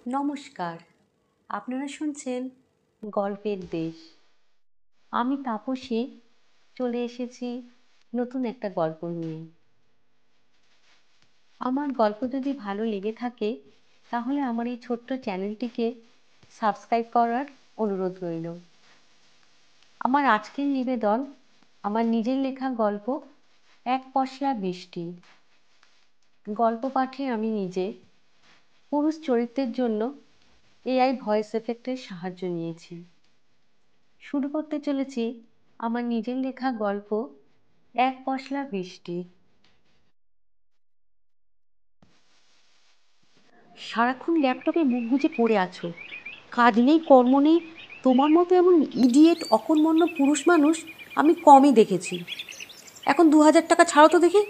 নমস্কার, আপনারা শুনছেন গল্পের দেশ। আমি তাপসী চলে এসেছি নতুন একটা গল্প নিয়ে। আমার গল্প যদি ভালো লেগে থাকে তাহলে আমার এই ছোট্ট চ্যানেলটিকে সাবস্ক্রাইব করার অনুরোধ রইল। আমার আজকের নিবেদন আমার নিজের লেখা গল্প এক পশলা বৃষ্টি। গল্প পাঠে আমি নিজে পুরুষ চরিত্রের জন্য এআই ভয়েস এফেক্টের সাহায্য নিয়েছি। শুরু করতে চলেছি আমার নিজের লেখা গল্প এক পশলা বৃষ্টি। সারাক্ষণ ল্যাপটপে মুখ গুজে পড়ে আছো, কাজ নেই কর্ম নেই। তোমার মতো এমন ইডিয়েট অকর্মণ্য পুরুষ মানুষ আমি কমই দেখেছি। এখন 2000 টাকা ছাড়ো তো দেখি।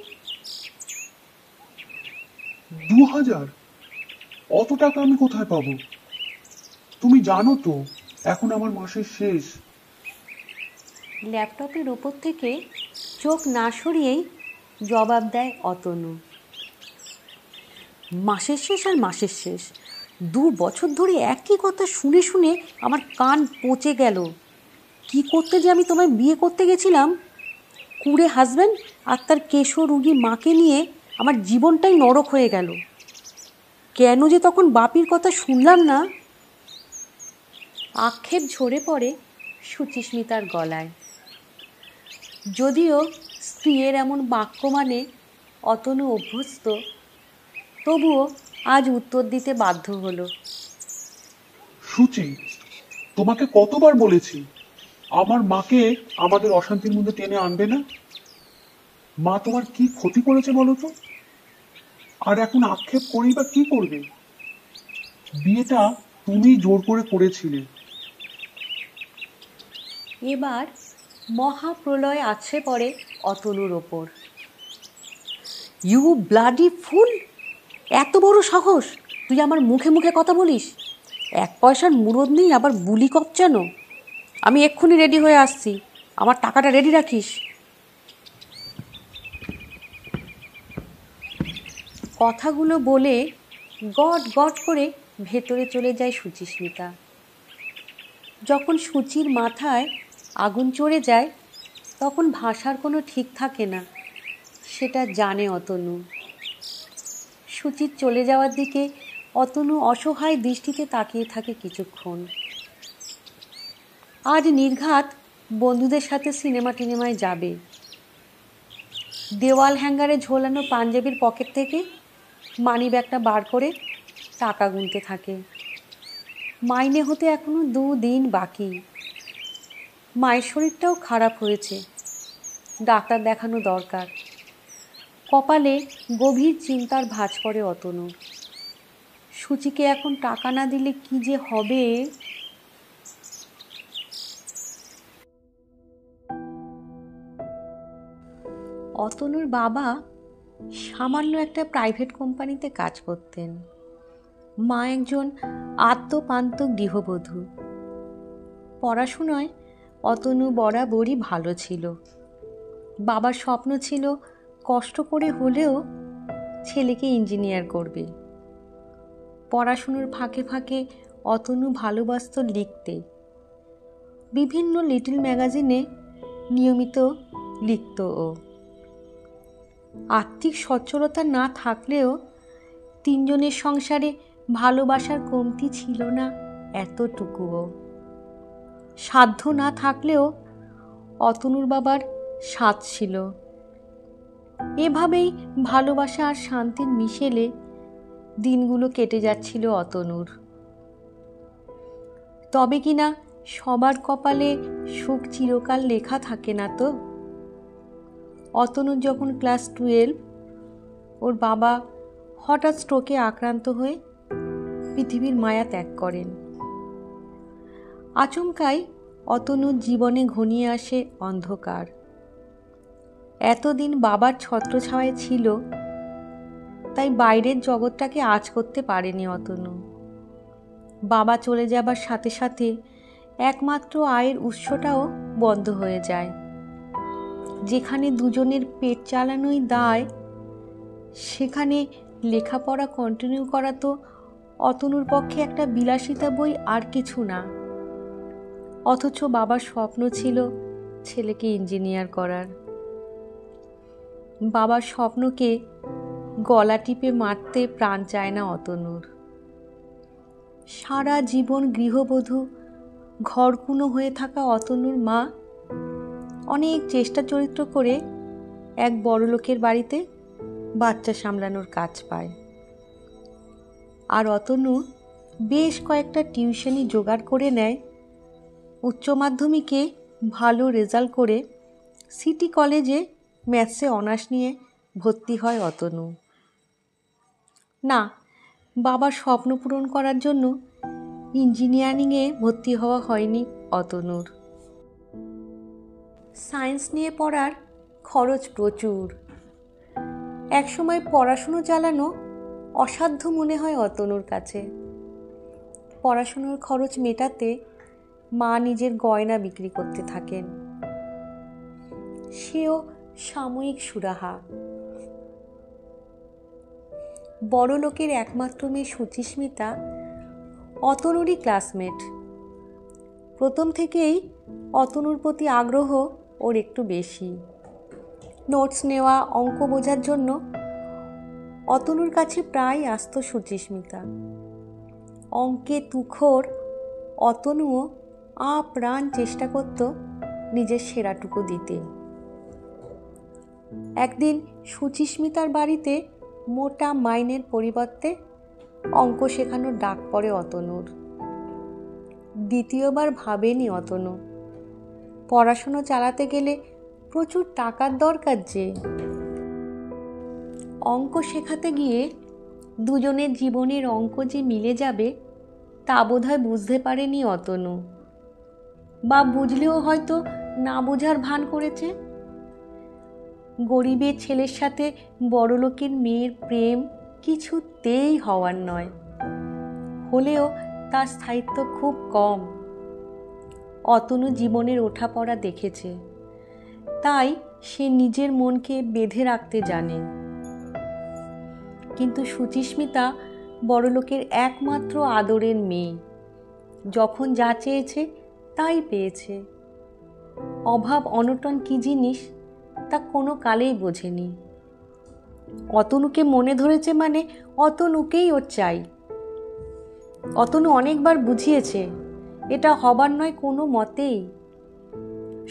2000? অত টাকা আমি কোথায় পাবো? তুমি জানো তো এখন আমার মাসের শেষ। ল্যাপটপের ওপর থেকে চোখ না সরিয়েই জবাব দেয় অতনু। মাসের শেষ আর মাসের শেষ, 2 বছর ধরে একই কথা শুনে শুনে আমার কান পচে গেল। কি করতে যে আমি তোমায় বিয়ে করতে গেছিলাম, কুড়ে হাজব্যান্ড আর তার কেশো রুগী মাকে নিয়ে আমার জীবনটাই নরক হয়ে গেল। কেন যে তখন বাপির কথা শুনলাম না। আক্ষেপ ঝরে পড়ে সুচিস্মিতার গলায়। যদিও স্ত্রীর এমন বাক্য মানে অতনু অভ্যস্ত, তবুও আজ উত্তর দিতে বাধ্য হলো। সুচি, তোমাকে কতবার বলেছি আমার মাকে আমাদের অশান্তির মধ্যে টেনে আনবে না। মা তোমার কি ক্ষতি করেছে বলো তো? আর এখন আক্ষেপ করেই বা কি করবে? বিয়েটা তুমি জোর করে করেছিলে। এবার মহাপ্রলয় আছড়ে পড়ে অতনুর ওপর। You bloody fool! এত বড় সাহস তুই আমার মুখে মুখে কথা বলিস? 1 পয়সার মুরদ নেই, আবার বুলি কপচানো। আমি এক্ষুনি রেডি হয়ে আসছি, আমার টাকাটা রেডি রাখিস। কথাগুলো বলে গট গট করে ভেতরে চলে যায় সুচিস্মিতা। যখন সুচির মাথায় আগুন চড়ে যায় তখন ভাষার কোনো ঠিক থাকে না, সেটা জানে অতনু। সুচির চলে যাওয়ার দিকে অতনু অসহায় দৃষ্টিতে তাকিয়ে থাকে কিছুক্ষণ। আজ নির্ঘাত বন্ধুদের সাথে সিনেমা টিনেমায় যাবে। দেওয়াল হ্যাঙ্গারে ঝোলানো পাঞ্জাবির পকেট থেকে মানি ব্যাগটা বার করে টাকা গুনতে থাকে। মাইনে হতে এখনো 2 দিন বাকি। মায়ের শরীরটাও খারাপ হয়েছে, ডাক্তার দেখানো দরকার। কপালে গভীর চিন্তার ভাঁজ পড়ে অতনু। সুচিকে এখন টাকা না দিলে কি যে হবে। অতনুর বাবা সামান্য একটা প্রাইভেট কোম্পানিতে কাজ করতেন। মা একজন আদ্যোপান্ত গৃহবধূ। পড়াশোনায় অতনু বরাবরই ভালো ছিল। বাবার স্বপ্ন ছিল কষ্ট করে হলেও ছেলেকে ইঞ্জিনিয়ার করবে। পড়াশুনোর ফাঁকে ফাঁকে অতনু ভালোবাসত লিখতে। বিভিন্ন লিটল ম্যাগাজিনে নিয়মিত লিখত ও। আর্থিক সচ্ছলতা না থাকলেও 3 জনের সংসারে ভালোবাসার কমতি ছিল না এতটুকুও। সাধ্য না থাকলেও অতনুর বাবার সাধ ছিল। এভাবেই ভালোবাসা আর শান্তির মিশেলে দিনগুলো কেটে যাচ্ছিল অতনুর। তবে কিনা সবার কপালে সুখ চিরকাল লেখা থাকে না তো। অতনুর যখন ক্লাস 12, ওর বাবা হঠাৎ স্ট্রোকে আক্রান্ত হয়ে পৃথিবীর মায়া ত্যাগ করেন। আচমকাই অতনুর জীবনে ঘনিয়ে আসে অন্ধকার। এতদিন বাবার ছত্রছায়ায় ছিল, তাই বাইরের জগৎটাকে আঁচ করতে পারেনি অতনু। বাবা চলে যাবার সাথে সাথে একমাত্র আয়ের উৎসটাও বন্ধ হয়ে যায়। যেখানে দুজনের পেট চালানোই দায়, সেখানে লেখাপড়া কন্টিনিউ করা তো অতনুর পক্ষে একটা বিলাসিতা বই আর কিছু না। অথচ বাবার স্বপ্ন ছিল ছেলেকে ইঞ্জিনিয়ার করার। বাবার স্বপ্নকে গলা টিপে মারতে প্রাণ চায় না অতনুর। সারা জীবন গৃহবধূ ঘরকুনো হয়ে থাকা অতনুর মা অনেক চেষ্টা চরিত্র করে এক বড়লোকের বাড়িতে বাচ্চা সামলানোর কাজ পায়। আর অতনু বেশ কয়েকটা টিউশনি জোগাড় করে নেয়। উচ্চ মাধ্যমিকে ভালো রেজাল্ট করে সিটি কলেজে ম্যাথসে অনার্স নিয়ে ভর্তি হয় অতনু। না, বাবার স্বপ্ন পূরণ করার জন্য ইঞ্জিনিয়ারিংয়ে ভর্তি হওয়া হয়নি অতনুর। সায়েন্স নিয়ে পড়ার খরচ প্রচুর। একসময় পড়াশুনো চালানো অসাধ্য মনে হয় অতনুর কাছে। পড়াশুনোর খরচ মেটাতে মা নিজের গয়না বিক্রি করতে থাকেন। সেও সাময়িক সুরাহা। বড় লোকের একমাত্র মেয়ে সুচিস্মিতা অতনুরই ক্লাসমেট। প্রথম থেকেই অতনুর প্রতি আগ্রহ ওর একটু বেশি। নোটস নেওয়া, অঙ্ক বোঝার জন্য অতনুর কাছে প্রায় আসত সুচিস্মিতা। অঙ্কে তুখোড় অতনুও আপ্রাণ চেষ্টা করত নিজের সেরাটুকু দিতে। একদিন সুচিস্মিতার বাড়িতে মোটা মাইনের পরিবর্তে অঙ্ক শেখানোর ডাক পড়ে অতনুর। দ্বিতীয়বার ভাবেনি অতনু। পড়াশুনো চালাতে গেলে প্রচুর টাকার দরকার যে। অঙ্ক শেখাতে গিয়ে দুজনের জীবনের অঙ্ক যে মিলে যাবে তা বোধহয় বুঝতে পারেনি অতনু, বা বুঝলেও হয়তো না বোঝার ভান করেছে। গরিবের ছেলের সাথে বড়লোকের মেয়ের প্রেম কিছুতেই হওয়ার নয়, হলেও তার স্থায়িত্ব খুব কম। অতনু জীবনের ওঠাপড়া দেখেছে, তাই সে নিজের মনকে বেঁধে রাখতে জানে। কিন্তু সুচিস্মিতা বড়লোকের একমাত্র আদরের মেয়ে, যখন যা চেয়েছে তাই পেয়েছে। অভাব অনটন কি জিনিস তা কোনো কালেই বোঝেনি। অতনুকে মনে ধরেছে মানে অতনুকেই ওর চাই। অতনু অনেকবার বুঝিয়েছে এটা হবার নয় কোনো মতেই।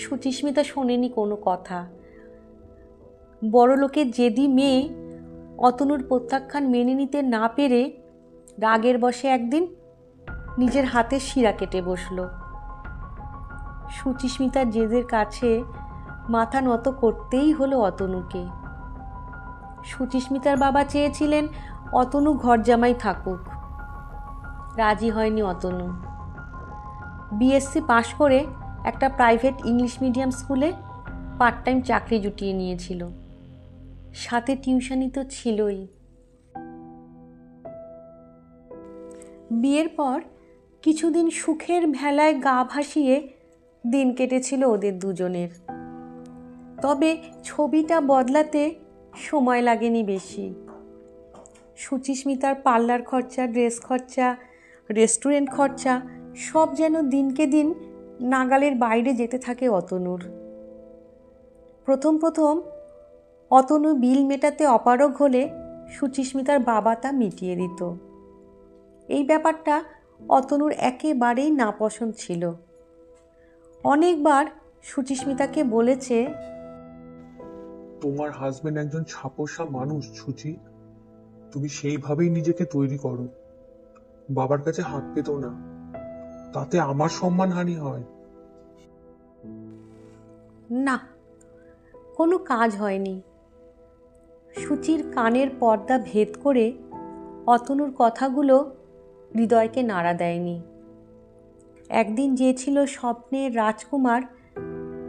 সুচিস্মিতা শোনেনি কোনো কথা। বড়লোকের জেদি মেয়ে অতনুর প্রত্যাখ্যান মেনে নিতে না পেরে রাগের বশে একদিন নিজের হাতে শিরা কেটে বসল। সুচিস্মিতার জেদের কাছে মাথা নত করতেই হলো অতনুকে। সুচিস্মিতার বাবা চেয়েছিলেন অতনু ঘর জামাই থাকুক। রাজি হয়নি অতনু। বিএসসি পাশ করে একটা প্রাইভেট ইংলিশ মিডিয়াম স্কুলে পার্ট টাইম চাকরি জুটিয়ে নিয়েছিল। সাথে টিউশনি তো ছিলই। বিয়ের পর কিছুদিন সুখের ভেলায় গা ভাসিয়ে দিন কেটেছিল ওদের দুজনের। তবে ছবিটা বদলাতে সময় লাগেনি বেশি। সুচিস্মিতার পার্লার খরচা, ড্রেস খরচা, রেস্টুরেন্ট খরচা সব যেন দিনকে দিন নাগালের বাইরে যেতে থাকে অতনুর। প্রথম প্রথম অতনু বিল মেটাতে অপারগ হলে সুচিস্মিতার বাবা তা মিটিয়ে দিত। এই ব্যাপারটা অতনুর একেবারেই নাপসন্দ ছিল। অনেকবার সুচিস্মিতাকে বলেছে, তোমার হাজবেন্ড একজন ছাপোষা মানুষ সুচি, তুমি সেইভাবেই নিজেকে তৈরি করো। বাবার কাছে হাত পেতো না, তাতে আমার সম্মানহানি হয়। না, কোনো কাজ হয়নি। সুচির কানের পর্দা ভেদ করে অতনুর কথাগুলো হৃদয়কে নাড়া দেয়নি। একদিন যে ছিল স্বপ্নের রাজকুমার,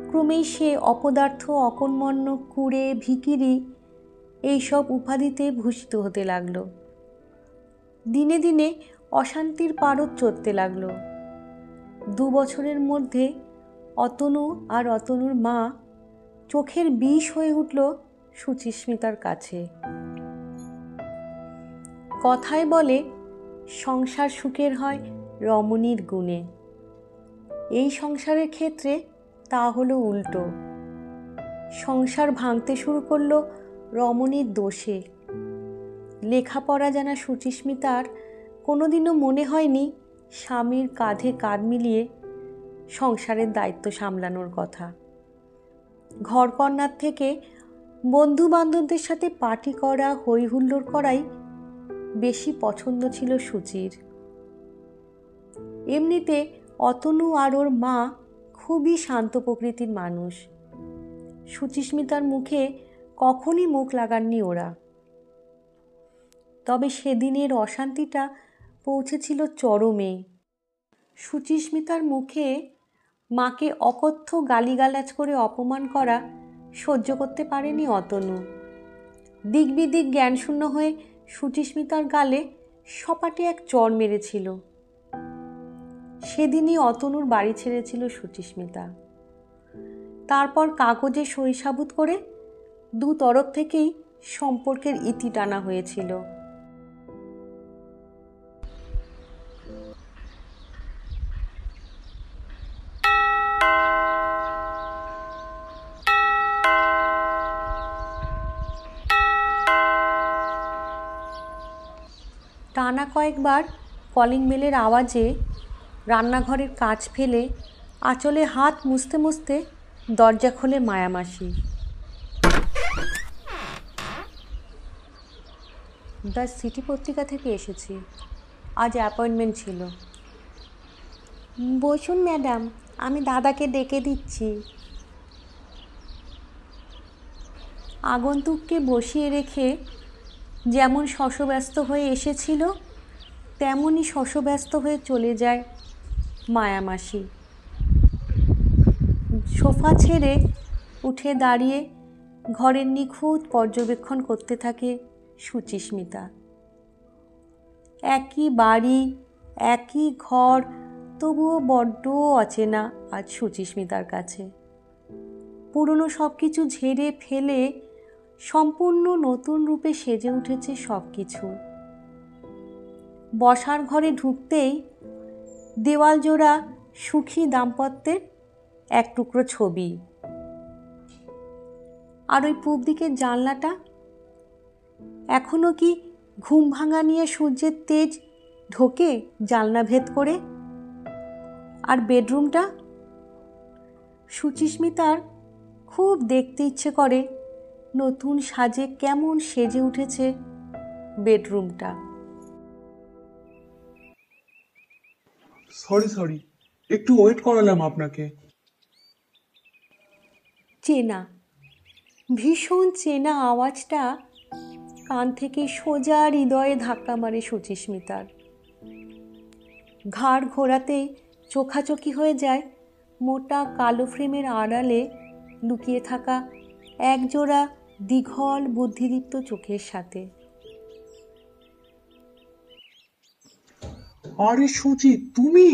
ক্রমেই সে অপদার্থ, অকর্মণ্য, কুঁড়ে, ভিখিরি এইসব উপাধিতে ভূষিত হতে লাগলো। দিনে দিনে অশান্তির পারদ চড়তে লাগলো। 2 বছরের মধ্যে অতনু আর অতনুর মা চোখের বিষ হয়ে উঠল সুচিস্মিতার কাছে। কথায় বলে সংসার সুখের হয় রমণীর গুণে। এই সংসারের ক্ষেত্রে তা হলো উল্টো। সংসার ভাঙতে শুরু করলো রমণীর দোষে। লেখাপড়া জানা সুচিস্মিতার কোনোদিনও মনে হয়নি স্বামীর কাঁধে কাঁধ মিলিয়ে সংসারের দায়িত্ব সামলানোর কথা। ঘরকন্নার থেকে বন্ধু বান্ধবদের সাথে পার্টি করা, হই হুল্লোড় করাই বেশি পছন্দ ছিল সুচির। এমনিতে অতনু আর ওর মা খুবই শান্ত প্রকৃতির মানুষ। সুচিস্মিতার মুখে কখনই মুখ লাগাননি ওরা। তবে সেদিনের অশান্তিটা পৌঁছেছিল চরমে। সুচিস্মিতার মুখে মাকে অকথ্য গালিগালাজ করে অপমান করা সহ্য করতে পারেনি অতনু। দিক বিদিক জ্ঞানশূন্য হয়ে সুচিস্মিতার গালে সপাটে এক চড় মেরেছিল। সেদিনই অতনুর বাড়ি ছেড়েছিল সুচিস্মিতা। তারপর কাগজে সই সাবুত করে দু তরফ থেকেই সম্পর্কের ইতি টানা হয়েছিল। টানা কয়েকবার কলিং বেলের আওয়াজে রান্নাঘরের কাজ ফেলে আঁচলে হাত মুছতে মুছতে দরজা খোলে মায়ামাসি। দ্য সিটি পত্রিকা থেকে এসেছি, আজ অ্যাপয়েন্টমেন্ট ছিল। বসুন ম্যাডাম, আমি দাদাকে ডেকে দিচ্ছি। আগন্তুককে বসিয়ে রেখে যেমন শশব্যস্ত হয়ে এসেছিল তেমনই শশব্যস্ত হয়ে চলে যায় মায়ামাসি। সোফা ছেড়ে উঠে দাঁড়িয়ে ঘরের নিখুঁত পর্যবেক্ষণ করতে থাকে সুচিস্মিতা। একই বাড়ি, একই ঘর, তবুও বড্ড অচেনা আজ সুচিস্মিতার কাছে। পুরনো সব কিছু ঝেড়ে ফেলে সম্পূর্ণ নতুন রূপে সেজে উঠেছে সব কিছু। বসার ঘরে ঢুকতেই দেওয়াল জোড়া সুখী দাম্পত্যের এক টুকরো ছবি। আর ওই পূব দিকের জানলাটা, এখনো কি ঘুম ভাঙা নিয়ে সূর্যের তেজ ঢোকে জানলা ভেদ করে? আর বেডরুমটা, সুচিস্মিতার খুব দেখতে ইচ্ছে করে নতুন সাজে কেমন সেজে উঠেছে বেডরুমটা। সরি, একটু ওয়েট করালাম আপনাকে। চেনা, ভীষণ চেনা আওয়াজটা কান থেকে সোজা হৃদয়ে ধাক্কা মারে সুচিস্মিতার। ঘাড় ঘোরাতেই চোখাচোখি হয়ে যায় মোটা কালো ফ্রেমের আড়ালে লুকিয়ে থাকা একজোড়া দীঘল বুদ্ধিদীপ্ত চোখের সাথে। আরে সুচি, তুমি?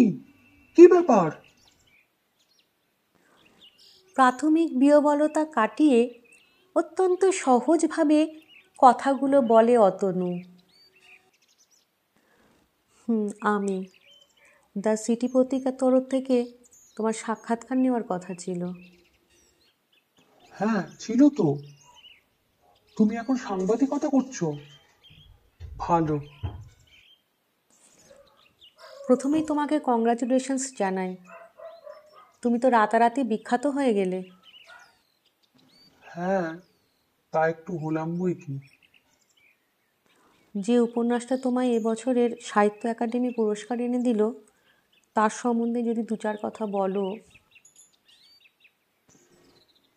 কি ব্যাপার? প্রাথমিক বিহ্বলতা কাটিয়ে অত্যন্ত সহজভাবে কথাগুলো বলে অতনু। আমি দ্য সিটি পত্রিকার তরফ থেকে তোমার সাক্ষাৎকার নেওয়ার কথা ছিল। হ্যাঁ, ছিল তো। তুমি এখন সাংবাদিকতা করছো? ভালো। প্রথমেই তোমাকে কংগ্রাচুলেশনস জানাই। তুমি তো রাতারাতি বিখ্যাত হয়ে গেলে। হ্যাঁ, তা একটু হলাম বই কি। যে উপন্যাসটা তোমায় এবছরের সাহিত্য একাডেমি পুরস্কার এনে দিল, তার সম্বন্ধে যদি দু চার কথা বলো।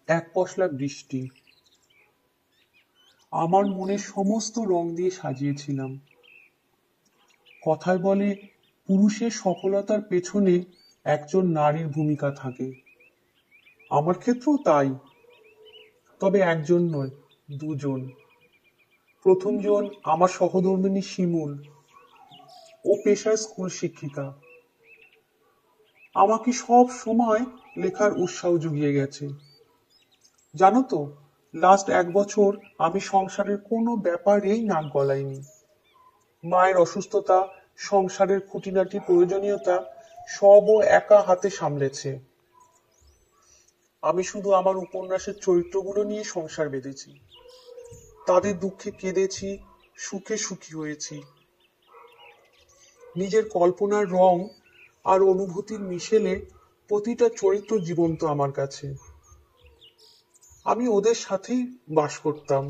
এক পশলা বৃষ্টি। আমার মনে সমস্ত রং দিয়ে সাজিয়েছিলাম। কথায় বলে, পুরুষের সফলতার পেছনে একজন নারীর ভূমিকা থাকে। আমার ক্ষেত্রেও তাই। তবে একজন নয়, দুজন। প্রথমজন আমার সহধর্মিণী শিমুল। ও পেশায় স্কুল শিক্ষিকা। আমাকে সব সময় লেখার উৎসাহ জুগিয়ে গেছে। জানো তো, লাস্ট 1 বছর আমি সংসারের কোনো ব্যাপারেই নাক গলাইনি। মায়ের অসুস্থতা সংসারের খুঁটিনাটি প্রয়োজনীয়তা সবও একা হাতে সামলেছে। আমি শুধু আমার উপন্যাসের চরিত্রগুলো নিয়ে সংসার বেঁধেছি, তাদের দুঃখে কেঁদেছি, সুখে সুখী হয়েছি। নিজের কল্পনার রং আর অনুভূতির মিশেলে প্রতিটা চরিত্র জীবন্ত আমার কাছে। আমি ওদের সাথেই বাস করতাম।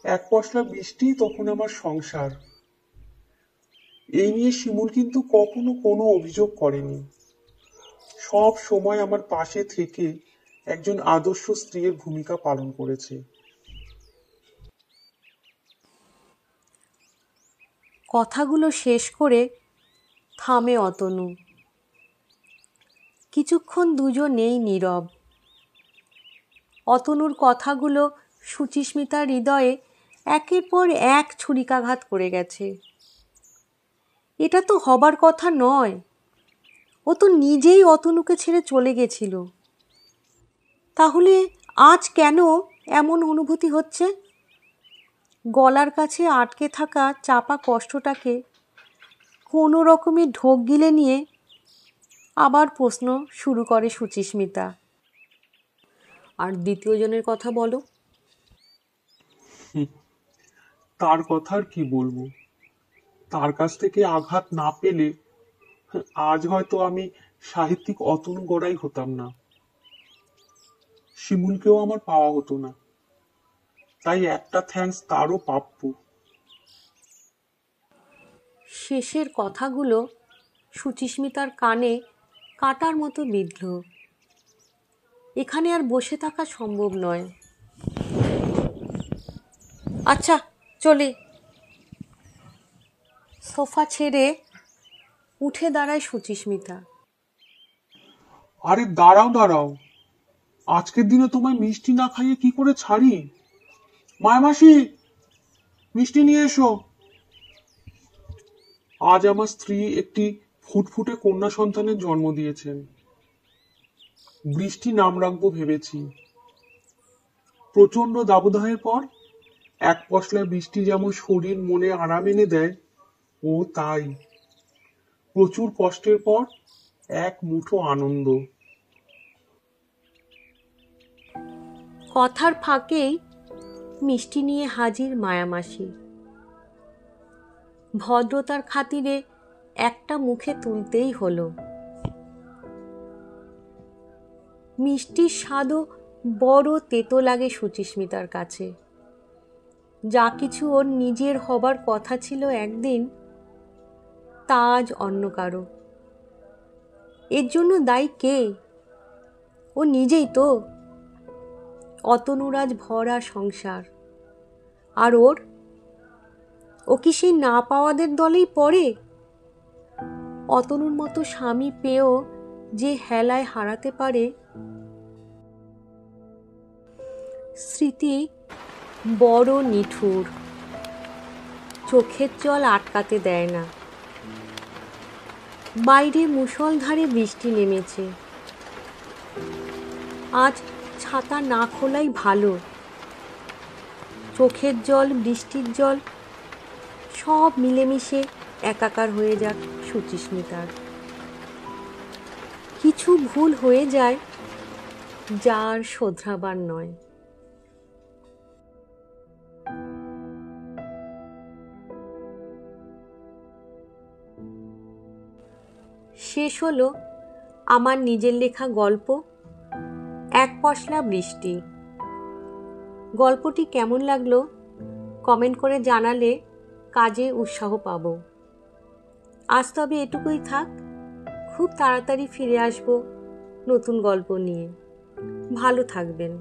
এক পশলা বৃষ্টি তখন আমার সংসার। এই নিয়ে শিমুল কিন্তু কখনো কোনো অভিযোগ করেনি। সব সময় আমার পাশে থেকে একজন আদর্শ স্ত্রীর ভূমিকা পালন করেছে। কথাগুলো শেষ করে থামে অতনু। কিছুক্ষণ দুজনেই নীরব। অতনুর কথাগুলো সুচিস্মিতার হৃদয়ে একের পর এক ছুরিকাঘাত করে গেছে। এটা তো হবার কথা নয়। ও তো নিজেই অতনুকে ছেড়ে চলে গেছিল। তাহলে আজ কেন এমন অনুভূতি হচ্ছে? গলার কাছে আটকে থাকা চাপা কষ্টটাকে কোনো রকমে ঢোক গিলে নিয়ে আবার প্রশ্ন শুরু করে সুচিস্মিতা। আর দ্বিতীয় জনের কথা বলো। তার কথা আর কি বলবো? তার কাছ থেকে আঘাত না পেলে আজ হয়তো আমি সাহিত্যিক অতনু গড়াই হতাম না, শিমুলকেও আমার পাওয়া হতো না। তাই একটা থ্যাঙ্কস তারও প্রাপ্য। শেষের কথাগুলো সুচিস্মিতার কানে কাটার মতো বিঁধল। এখানে আর বসে থাকা সম্ভব নয়। আচ্ছা, চলি। সোফা ছেড়ে উঠে দাঁড়ায় সুচিস্মিতা। আরে দাঁড়াও দাঁড়াও, আজকের দিনে তোমায় মিষ্টি না খাইয়ে কি করে ছাড়ি? মায়ামাসি, মিষ্টি নিয়ে এসো। আজ আমার স্ত্রী একটি ফুটফুটে কন্যা সন্তানের জন্ম দিয়েছেন। বৃষ্টি নাম রাখবো ভেবেছি। প্রচন্ড দাবদাহের পর এক পশলা বৃষ্টি যেমন শরীর মনে আরাম এনে দেয়, ও তাই প্রচুর কষ্টের পর এক মুঠো আনন্দ। কথার ফাঁকেই মিষ্টি নিয়ে হাজির মায়ামাসি। ভদ্রতার খাতিরে একটা মুখে তুলতেই হলো। মিষ্টির স্বাদও বড় তেতো লাগে সুচিস্মিতার কাছে। যা কিছু ওর নিজের হবার কথা ছিল একদিন, তা আজ অন্য কারো। এর জন্য দায়ী কে? ও নিজেই তো। অতনুর আজ ভরা সংসার, আর ও কি সেই না পাওয়াদের দলেই পড়ে? অতনুর মতো স্বামী পেয়েও যে হেলায় হারাতে পারে। স্মৃতি বড় নিঠুর, চোখের জল আটকাতে দেয় না। বাইরে মুষলধারে বৃষ্টি নেমেছে। আজ ছাতা না খোলাই ভালো। চোখের জল, বৃষ্টির জল সব মিলেমিশে একাকার হয়ে যাক সুচিস্মিতার। কিছু ভুল হয়ে যায় যা আর শোধরাবার নয়। শেষ হলো আমার নিজের লেখা গল্প এক পশলা বৃষ্টি। গল্পটি কেমন লাগলো কমেন্ট করে জানালে কাজে উৎসাহ পাবো। আজ তবে এটুকুই থাক। খুব তাড়াতাড়ি ফিরে আসবো নতুন গল্প নিয়ে। ভালো থাকবেন।